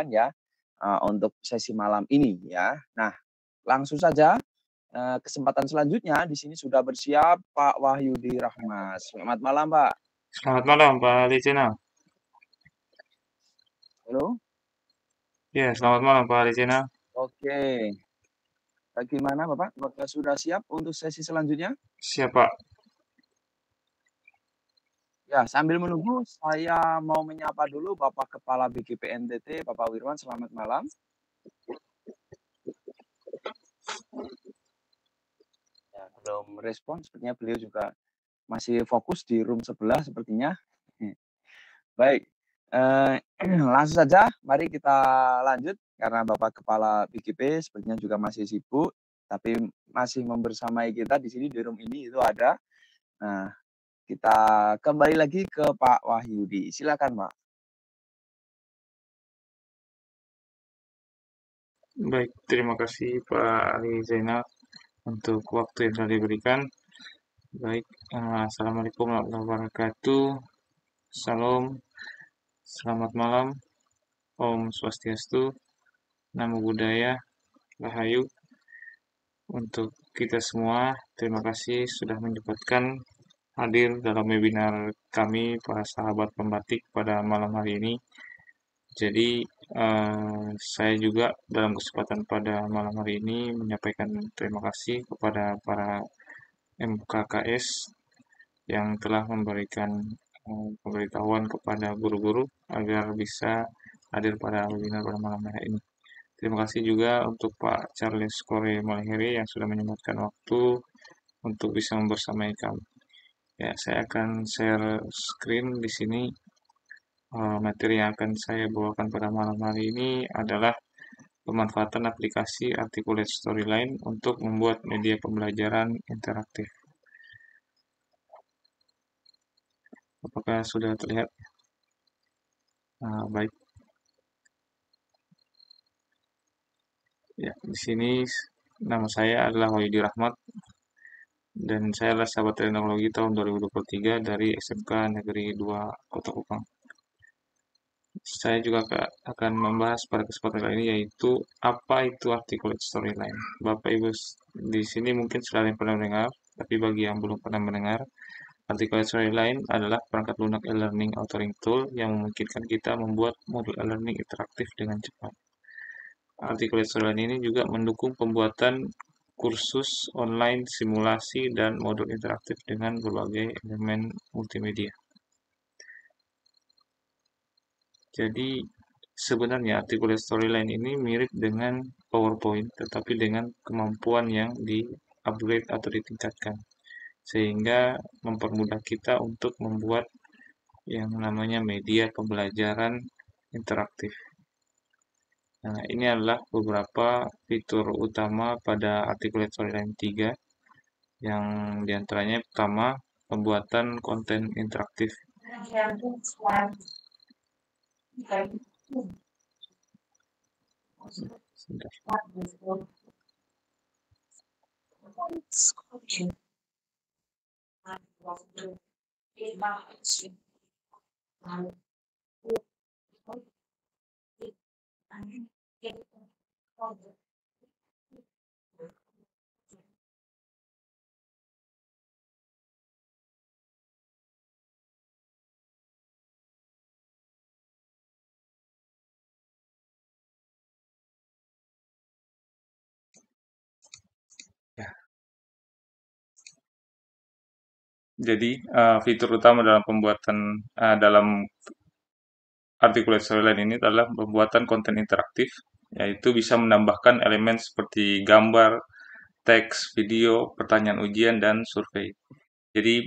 menyampaikan ya, untuk sesi malam ini ya. Nah, langsung saja, kesempatan selanjutnya di sini sudah bersiap Pak Wahyudi Rahmat. Selamat malam, Pak. Selamat malam Pak Licina. Halo? Ya, selamat malam Pak Licina. Oke. Bagaimana Bapak? Apakah sudah siap untuk sesi selanjutnya? Siap Pak. Ya, sambil menunggu saya mau menyapa dulu Bapak Kepala BGP NTT, Bapak Wirwan, selamat malam. Ya, belum respon, sepertinya beliau juga masih fokus di room sebelah sepertinya. Baik, langsung saja mari kita lanjut karena Bapak Kepala BGP sepertinya juga masih sibuk, tapi masih membersamai kita di sini di room ini itu ada. Nah, kita kembali lagi ke Pak Wahyudi. Silakan, Pak. Baik, terima kasih Pak Ali Zainal untuk waktu yang telah diberikan. Baik, Assalamualaikum warahmatullahi wabarakatuh. Salam, selamat malam, Om Swastiastu, Namo Buddhaya, Rahayu. Untuk kita semua, terima kasih sudah menyempatkan hadir dalam webinar kami para sahabat pembatik pada malam hari ini. Jadi saya juga dalam kesempatan pada malam hari ini menyampaikan terima kasih kepada para MKKS yang telah memberikan pemberitahuan kepada guru-guru agar bisa hadir pada webinar pada malam hari ini. Terima kasih juga untuk Pak Charles Kore Malhere yang sudah menyempatkan waktu untuk bisa membersamai kami. Ya, saya akan share screen di sini. Materi yang akan saya bawakan pada malam hari ini adalah pemanfaatan aplikasi Articulate Storyline untuk membuat media pembelajaran interaktif. Apakah sudah terlihat? Baik. Ya, di sini nama saya adalah Wahyudi Rahmat dan saya adalah sahabat teknologi tahun 2023 dari SMK Negeri 2 Kota Kupang. Saya juga akan membahas pada kesempatan kali ini yaitu apa itu Articulate Storyline. Bapak Ibu di sini mungkin sudah ada yang pernah mendengar, tapi bagi yang belum pernah mendengar, Articulate Storyline adalah perangkat lunak e-learning authoring tool yang memungkinkan kita membuat modul e-learning interaktif dengan cepat. Articulate Storyline ini juga mendukung pembuatan kursus online, simulasi, dan modul interaktif dengan berbagai elemen multimedia. Jadi sebenarnya Articulate Storyline ini mirip dengan PowerPoint, tetapi dengan kemampuan yang di-upgrade atau ditingkatkan. Sehingga mempermudah kita untuk membuat yang namanya media pembelajaran interaktif. Nah, ini adalah beberapa fitur utama pada Articulate Storyline 3, yang diantaranya pertama, pembuatan konten interaktif. Ya. Jadi fitur utama dalam pembuatan dalam Articulate Storyline ini adalah pembuatan konten interaktif, yaitu bisa menambahkan elemen seperti gambar, teks, video, pertanyaan ujian, dan survei. Jadi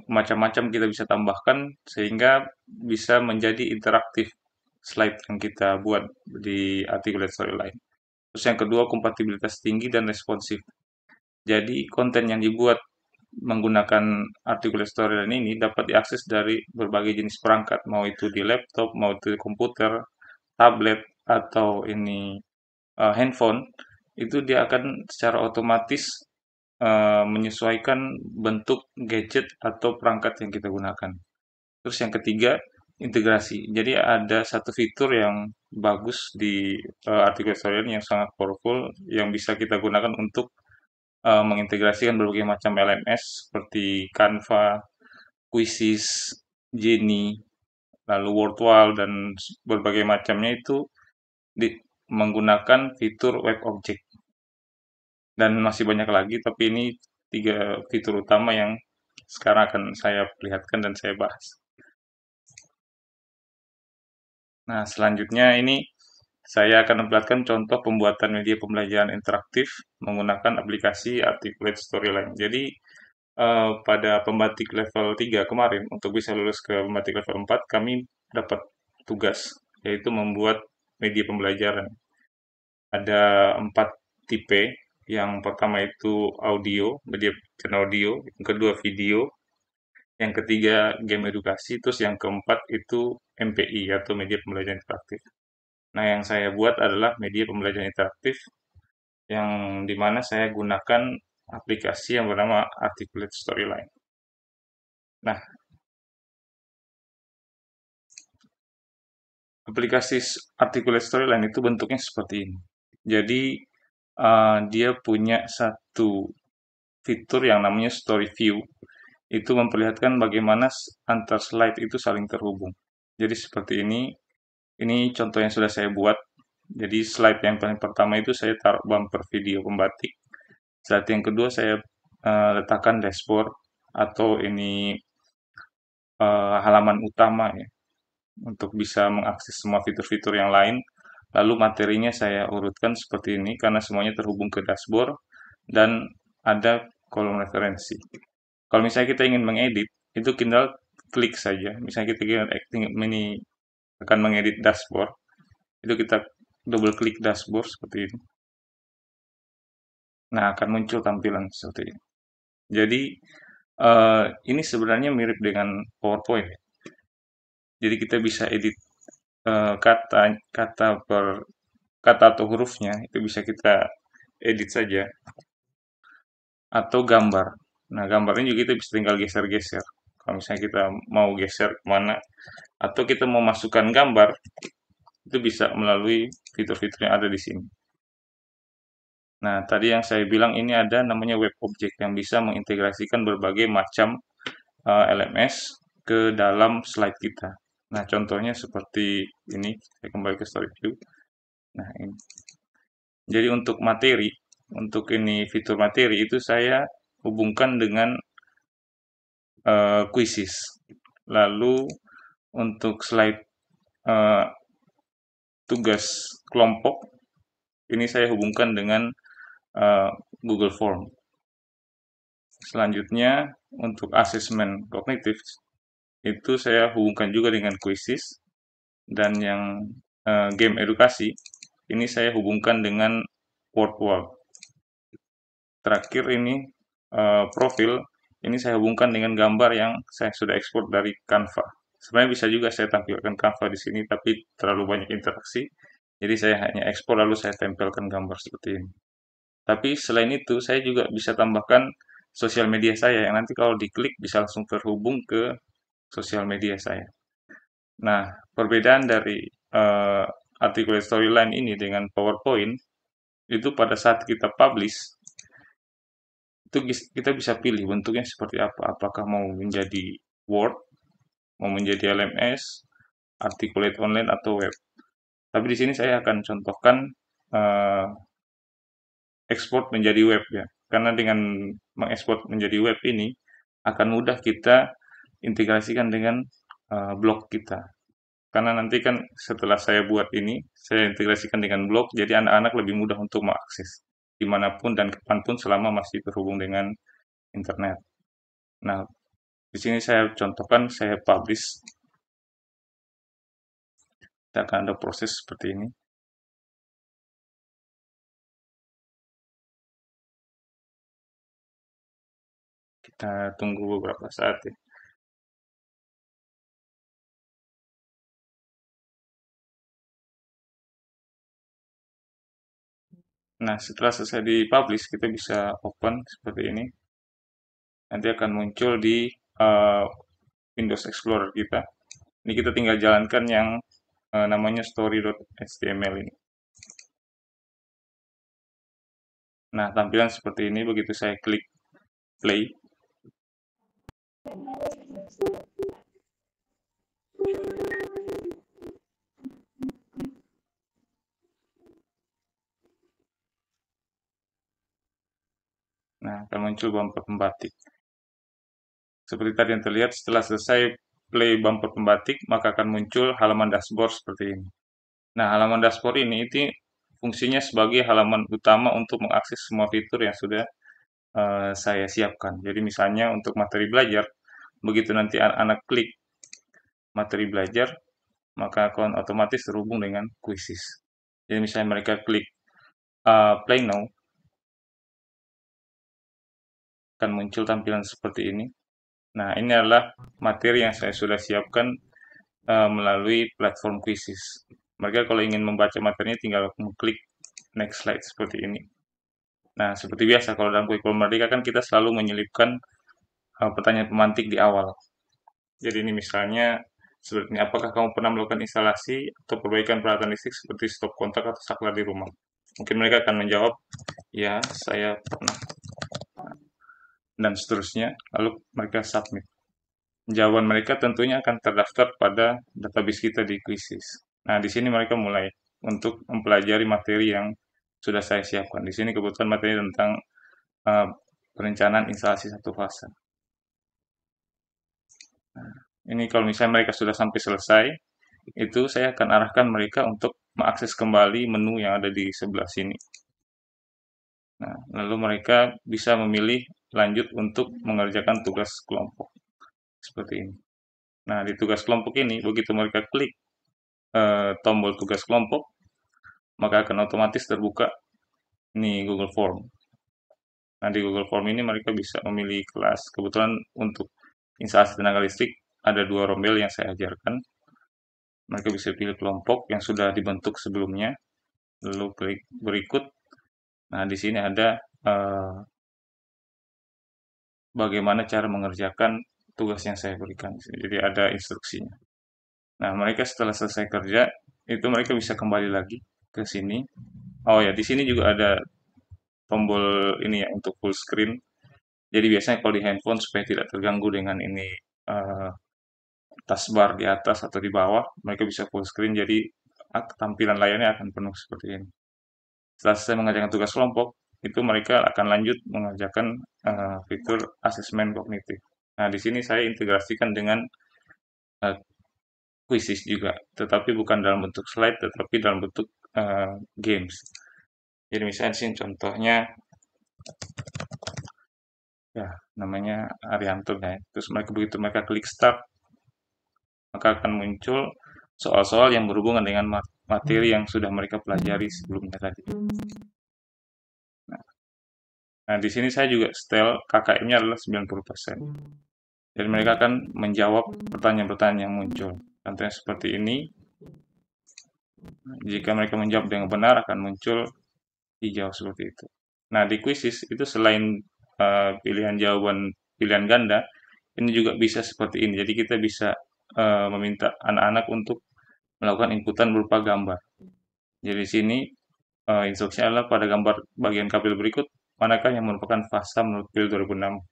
macam-macam kita bisa tambahkan sehingga bisa menjadi interaktif slide yang kita buat di Articulate Storyline. Terus yang kedua, kompatibilitas tinggi dan responsif. Jadi konten yang dibuat menggunakan Articulate Storyline ini dapat diakses dari berbagai jenis perangkat, mau itu di laptop, mau itu di komputer, tablet, atau ini handphone. Itu dia akan secara otomatis menyesuaikan bentuk gadget atau perangkat yang kita gunakan. Terus yang ketiga, integrasi. Jadi ada satu fitur yang bagus di artikel storyline yang sangat powerful yang bisa kita gunakan untuk mengintegrasikan berbagai macam LMS seperti Canva, Quizzes, Genie, lalu Wordwall dan berbagai macamnya itu menggunakan fitur web object. Dan masih banyak lagi, tapi ini tiga fitur utama yang sekarang akan saya perlihatkan dan saya bahas. Nah, selanjutnya ini saya akan memperlihatkan contoh pembuatan media pembelajaran interaktif menggunakan aplikasi Articulate Storyline. Jadi, pada pembatik level 3 kemarin, untuk bisa lulus ke pembatik level 4, kami dapat tugas, yaitu membuat media pembelajaran. Ada 4 tipe. Yang pertama itu audio, media pembelajaran audio. Yang kedua video. Yang ketiga game edukasi. Terus yang keempat itu MPI atau media pembelajaran interaktif. Nah, yang saya buat adalah media pembelajaran interaktif yang dimana saya gunakan aplikasi yang bernama Articulate Storyline. Nah, aplikasi Articulate Storyline itu bentuknya seperti ini. Jadi, dia punya satu fitur yang namanya Story View. Itu memperlihatkan bagaimana antar slide itu saling terhubung. Jadi seperti ini contoh yang sudah saya buat. Jadi slide yang paling pertama itu saya taruh bumper video pembatik. Slide yang kedua saya letakkan dashboard atau ini halaman utama ya untuk bisa mengakses semua fitur-fitur yang lain. Lalu materinya saya urutkan seperti ini karena semuanya terhubung ke dashboard dan ada kolom referensi. Kalau misalnya kita ingin mengedit, itu tinggal klik saja. Misalnya kita ingin ini akan mengedit dashboard, itu kita double klik dashboard seperti ini. Nah, akan muncul tampilan seperti ini. Jadi, ini sebenarnya mirip dengan PowerPoint. Jadi kita bisa edit kata kata per kata atau hurufnya itu bisa kita edit saja atau gambar. Nah, gambarnya juga kita bisa tinggal geser-geser. Kalau misalnya kita mau geser kemana atau kita mau masukkan gambar itu bisa melalui fitur-fitur yang ada di sini. Nah, tadi yang saya bilang ini ada namanya web object yang bisa mengintegrasikan berbagai macam LMS ke dalam slide kita. Nah, contohnya seperti ini. Saya kembali ke story view. Nah, ini. Jadi untuk materi, untuk ini fitur materi itu saya hubungkan dengan quizzes. Lalu untuk slide uh, tugas kelompok ini saya hubungkan dengan Google Form. Selanjutnya untuk asesmen kognitif itu saya hubungkan juga dengan quizzes dan yang game edukasi ini saya hubungkan dengan Wordwall. Terakhir ini profil ini saya hubungkan dengan gambar yang saya sudah ekspor dari Canva. Sebenarnya bisa juga saya tampilkan Canva di sini tapi terlalu banyak interaksi. Jadi saya hanya ekspor lalu saya tempelkan gambar seperti ini. Tapi selain itu saya juga bisa tambahkan sosial media saya yang nanti kalau diklik bisa langsung terhubung ke sosial media saya. Nah, perbedaan dari uh, artikel storyline ini dengan PowerPoint itu pada saat kita publish itu kita bisa pilih bentuknya seperti apa. Apakah mau menjadi Word, mau menjadi LMS, articulate online atau web. Tapi di sini saya akan contohkan uh, ekspor menjadi web ya. Karena dengan mengekspor menjadi web ini akan mudah kita integrasikan dengan blog kita. Karena nanti kan setelah saya buat ini, saya integrasikan dengan blog, jadi anak-anak lebih mudah untuk mengakses dimanapun dan kapanpun selama masih terhubung dengan internet. Nah, di sini saya contohkan, saya publish, kita akan ada proses seperti ini. Kita tunggu beberapa saat ya. Nah, setelah selesai di-publish, kita bisa open seperti ini. Nanti akan muncul di Windows Explorer kita. Ini kita tinggal jalankan yang namanya story.html ini. Nah, tampilan seperti ini begitu saya klik play. Nah, akan muncul bumper pembatik. Seperti tadi yang terlihat, setelah selesai play bumper pembatik, maka akan muncul halaman dashboard seperti ini. Nah, halaman dashboard ini fungsinya sebagai halaman utama untuk mengakses semua fitur yang sudah saya siapkan. Jadi misalnya untuk materi belajar, begitu nanti anak-anak klik materi belajar, maka akan otomatis terhubung dengan Quizzes. Jadi misalnya mereka klik Play Now, akan muncul tampilan seperti ini. Nah, ini adalah materi yang saya sudah siapkan melalui platform Quizzes. Mereka kalau ingin membaca materinya tinggal mengklik next slide seperti ini. Nah, seperti biasa kalau dalam kurikulum Merdeka kan kita selalu menyelipkan pertanyaan pemantik di awal. Jadi ini misalnya seperti ini, apakah kamu pernah melakukan instalasi atau perbaikan peralatan listrik seperti stop kontak atau saklar di rumah? Mungkin mereka akan menjawab, ya saya pernah, dan seterusnya, lalu mereka submit. Jawaban mereka tentunya akan terdaftar pada database kita di Quizzes. Nah, di sini mereka mulai untuk mempelajari materi yang sudah saya siapkan. Di sini kebetulan materi tentang uh, perencanaan instalasi satu fase. Nah, ini kalau misalnya mereka sudah sampai selesai, itu saya akan arahkan mereka untuk mengakses kembali menu yang ada di sebelah sini. Nah, lalu mereka bisa memilih lanjut untuk mengerjakan tugas kelompok seperti ini. Nah, di tugas kelompok ini begitu mereka klik tombol tugas kelompok, maka akan otomatis terbuka ini Google Form. Nah, di Google Form ini mereka bisa memilih kelas. Kebetulan untuk instalasi tenaga listrik ada 2 rombel yang saya ajarkan. Mereka bisa pilih kelompok yang sudah dibentuk sebelumnya, lalu klik berikut. Nah, di sini ada bagaimana cara mengerjakan tugas yang saya berikan. Jadi ada instruksinya. Nah, mereka setelah selesai kerja, itu mereka bisa kembali lagi ke sini. Oh ya, di sini juga ada tombol ini ya untuk full screen. Jadi biasanya kalau di handphone supaya tidak terganggu dengan ini taskbar di atas atau di bawah, mereka bisa full screen. Jadi tampilan layarnya akan penuh seperti ini. Setelah selesai mengerjakan tugas kelompok, itu mereka akan lanjut mengerjakan fitur asesmen kognitif. Nah, di sini saya integrasikan dengan uh, Quizzes juga, tetapi bukan dalam bentuk slide, tetapi dalam bentuk games. Jadi misalnya di sini contohnya, ya namanya Arianto ya. Terus mereka begitu mereka klik start, maka akan muncul soal-soal yang berhubungan dengan materi yang sudah mereka pelajari sebelumnya tadi. Nah, di sini saya juga setel KKM-nya adalah 90%. Jadi mereka akan menjawab pertanyaan-pertanyaan yang muncul. Contohnya seperti ini. Jika mereka menjawab dengan benar akan muncul hijau seperti itu. Nah, di Quizzes itu selain pilihan jawaban pilihan ganda, ini juga bisa seperti ini. Jadi kita bisa meminta anak-anak untuk melakukan inputan berupa gambar. Jadi di sini instruksinya adalah pada gambar bagian tabel berikut, manakah yang merupakan fasa menurut PIL 2006?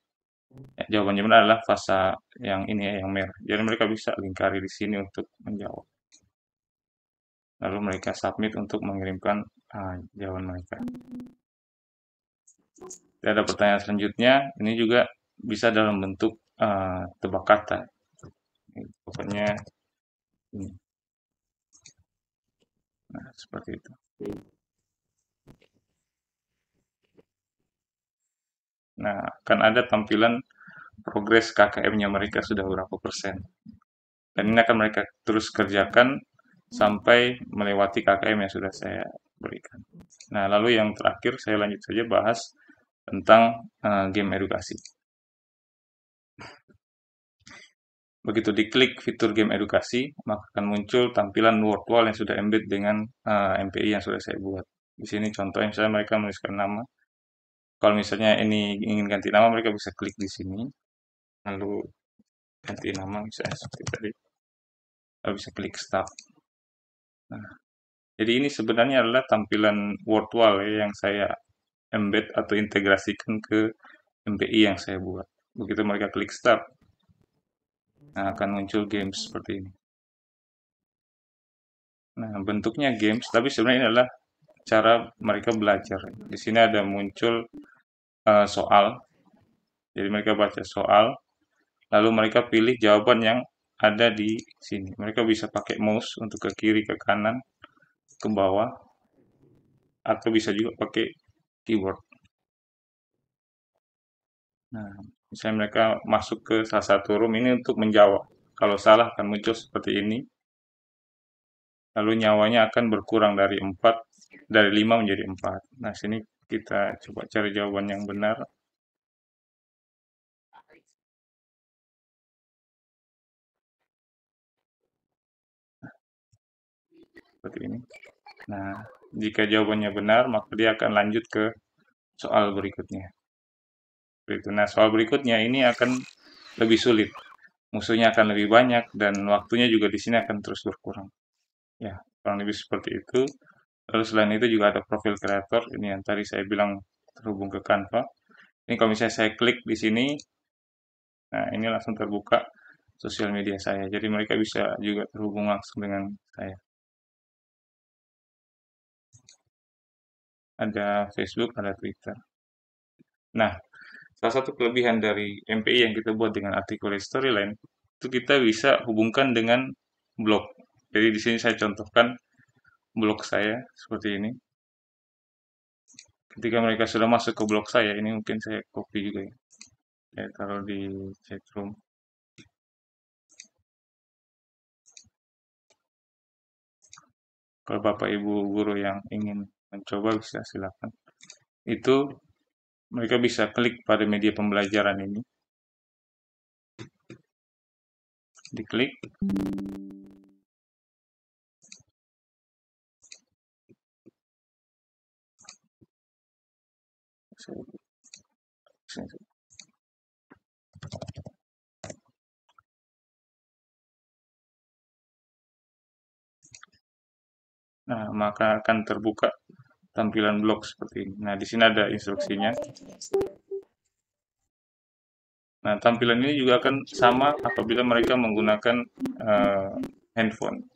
Ya, jawabannya benar adalah fasa yang ini ya, yang merah. Jadi mereka bisa lingkari di sini untuk menjawab. Lalu mereka submit untuk mengirimkan jawaban mereka. Dan ada pertanyaan selanjutnya, ini juga bisa dalam bentuk tebak kata. Pokoknya ini. Nah, seperti itu. Nah, akan ada tampilan progres KKM-nya mereka sudah berapa persen. Dan ini akan mereka terus kerjakan sampai melewati KKM yang sudah saya berikan. Nah, lalu yang terakhir saya lanjut saja bahas tentang game edukasi. Begitu diklik fitur game edukasi, maka akan muncul tampilan word wall yang sudah embed dengan MPI yang sudah saya buat. Di sini contohnya misalnya mereka menuliskan nama. Kalau misalnya ini ingin ganti nama, mereka bisa klik di sini, lalu ganti nama misalnya seperti tadi. bisa klik start. Nah, jadi ini sebenarnya adalah tampilan virtual ya, yang saya embed atau integrasikan ke MPI yang saya buat. Begitu mereka klik start, nah akan muncul games seperti ini. Nah, bentuknya games, tapi sebenarnya ini adalah cara mereka belajar. Di sini ada muncul soal, jadi mereka baca soal, lalu mereka pilih jawaban yang ada di sini. Mereka bisa pakai mouse untuk ke kiri, ke kanan, ke bawah, atau bisa juga pakai keyboard. Nah, misalnya mereka masuk ke salah satu room ini untuk menjawab. Kalau salah akan muncul seperti ini. Lalu nyawanya akan berkurang dari 4, dari 5 menjadi 4. Nah, sini kita coba cari jawaban yang benar. Seperti ini. Nah, jika jawabannya benar, maka dia akan lanjut ke soal berikutnya. Nah, soal berikutnya ini akan lebih sulit. Musuhnya akan lebih banyak dan waktunya juga di sini akan terus berkurang. Ya, kurang lebih seperti itu. Lalu selain itu juga ada profil kreator. Ini yang tadi saya bilang terhubung ke Canva. Ini kalau misalnya saya klik di sini, nah ini langsung terbuka sosial media saya. Jadi mereka bisa juga terhubung langsung dengan saya. Ada Facebook, ada Twitter. Nah, salah satu kelebihan dari MPI yang kita buat dengan articulate storyline itu kita bisa hubungkan dengan blog. Jadi di sini saya contohkan blog saya seperti ini. Ketika mereka sudah masuk ke blog saya, ini mungkin saya copy juga ya. Saya taruh di chatroom. Kalau Bapak Ibu guru yang ingin mencoba bisa silakan. Itu mereka bisa klik pada media pembelajaran ini, diklik. Nah, maka akan terbuka tampilan blog seperti ini. Nah, di sini ada instruksinya. Nah, tampilan ini juga akan sama apabila mereka menggunakan handphone.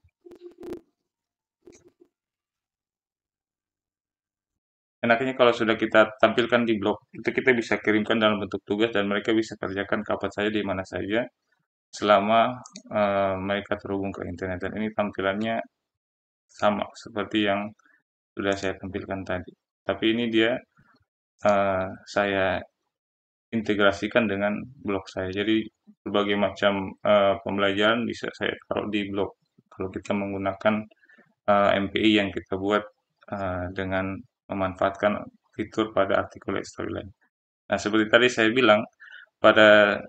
Enaknya kalau sudah kita tampilkan di blog, itu kita bisa kirimkan dalam bentuk tugas dan mereka bisa kerjakan kapan saja di mana saja selama mereka terhubung ke internet. Dan ini tampilannya sama seperti yang sudah saya tampilkan tadi. Tapi ini dia saya integrasikan dengan blog saya. Jadi berbagai macam pembelajaran bisa saya taruh di blog. Kalau kita menggunakan MPI yang kita buat dengan memanfaatkan fitur pada articulate storyline. Nah, seperti tadi saya bilang, pada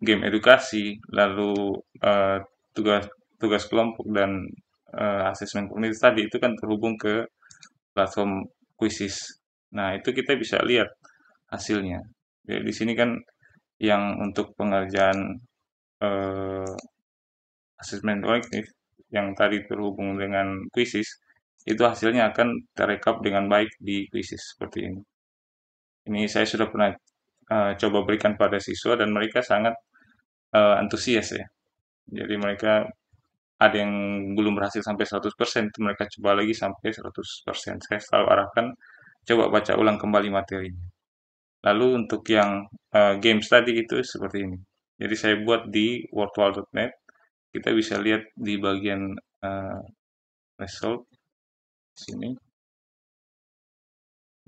game edukasi, lalu tugas tugas kelompok dan asesmen komunitas tadi itu kan terhubung ke platform Quizzes. Nah, itu kita bisa lihat hasilnya. Jadi di sini kan yang untuk pengerjaan eh, asesmen kolektif yang tadi terhubung dengan Quizzes, itu hasilnya akan terekap dengan baik di Quizzes seperti ini. Ini saya sudah pernah coba berikan pada siswa dan mereka sangat antusias ya. Jadi mereka ada yang belum berhasil sampai 100%, itu mereka coba lagi sampai 100%. Saya selalu arahkan coba baca ulang kembali materinya. Lalu untuk yang games tadi itu seperti ini. Jadi saya buat di worldwall.net. Kita bisa lihat di bagian result sini.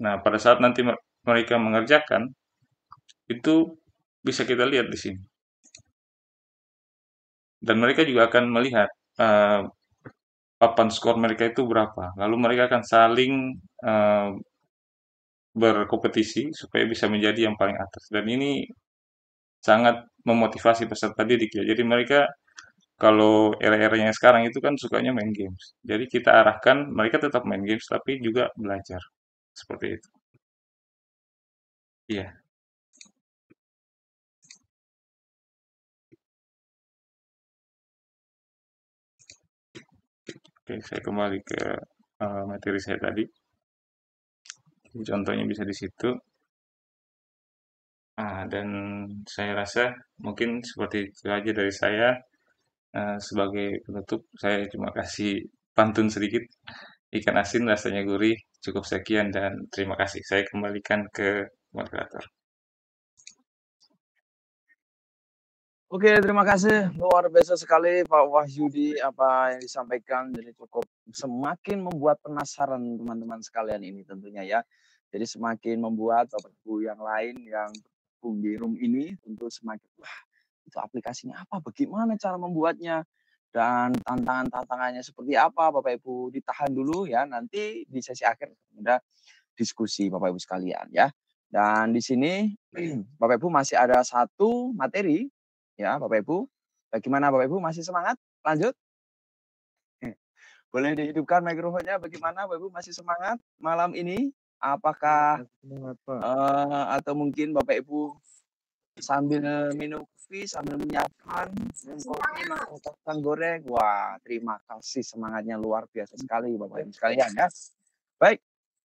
Nah, pada saat nanti mereka mengerjakan, itu bisa kita lihat di sini. Dan mereka juga akan melihat papan skor mereka itu berapa. Lalu mereka akan saling berkompetisi supaya bisa menjadi yang paling atas. Dan ini sangat memotivasi peserta didik ya. Jadi mereka kalau era-eranya sekarang itu kan sukanya main games. Jadi kita arahkan mereka tetap main games tapi juga belajar. Seperti itu. Iya. Oke, saya kembali ke materi saya tadi. Contohnya bisa di situ. Dan saya rasa mungkin seperti itu aja dari saya. Sebagai penutup, saya cuma kasih pantun sedikit. Ikan asin rasanya gurih. Cukup sekian dan terima kasih. Saya kembalikan ke moderator. Oke, terima kasih. Luar biasa sekali Pak Wahyudi apa yang disampaikan. Jadi cukup semakin membuat penasaran teman-teman sekalian ini tentunya ya. Jadi semakin membuat Bapak Ibu yang lain yang bergabung di room ini tentu semakin, wah itu aplikasinya apa? Bagaimana cara membuatnya? Dan tantangan-tantangannya seperti apa? Bapak Ibu ditahan dulu ya. Nanti di sesi akhir ada diskusi Bapak Ibu sekalian ya. Dan di sini Bapak Ibu masih ada satu materi ya Bapak Ibu. Bagaimana Bapak Ibu masih semangat? Lanjut. Boleh dihidupkan mikrofonnya bagaimana Bapak Ibu masih semangat malam ini? Apakah atau mungkin Bapak Ibu sambil minum kopi, sambil menyiapkan minum kopi, makan kacang goreng. Wah, terima kasih semangatnya luar biasa sekali Bapak Ibu sekalian ya. Baik,